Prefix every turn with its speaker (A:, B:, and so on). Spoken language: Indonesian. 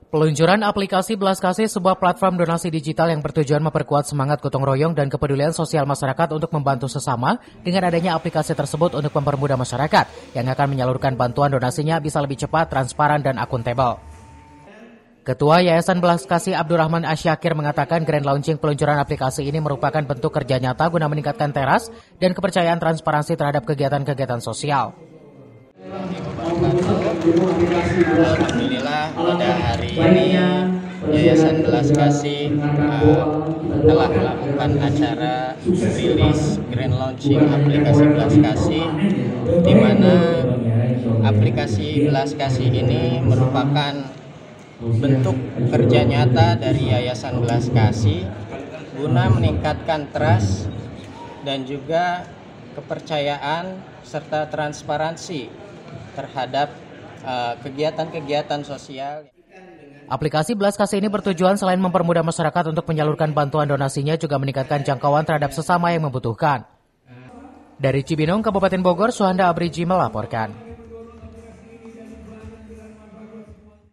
A: Peluncuran aplikasi Belas Kasih, sebuah platform donasi digital yang bertujuan memperkuat semangat gotong royong dan kepedulian sosial masyarakat untuk membantu sesama. Dengan adanya aplikasi tersebut untuk mempermudah masyarakat yang akan menyalurkan bantuan donasinya bisa lebih cepat, transparan, dan akuntabel. Ketua Yayasan Belas Kasih Abdurrahman Asyakir mengatakan grand launching peluncuran aplikasi ini merupakan bentuk kerja nyata guna meningkatkan teras dan kepercayaan transparansi terhadap kegiatan-kegiatan sosial.
B: Alhamdulillah pada hari ini Yayasan Belas Kasih telah melakukan acara rilis grand launching aplikasi Belas Kasih, di mana aplikasi Belas Kasih ini merupakan bentuk kerja nyata dari Yayasan Belas Kasih guna meningkatkan trust dan juga kepercayaan serta transparansi terhadap kegiatan-kegiatan sosial.
A: Aplikasi Belas Kasih ini bertujuan selain mempermudah masyarakat untuk menyalurkan bantuan donasinya, juga meningkatkan jangkauan terhadap sesama yang membutuhkan. Dari Cibinong, Kabupaten Bogor, Suhanda Abriji melaporkan.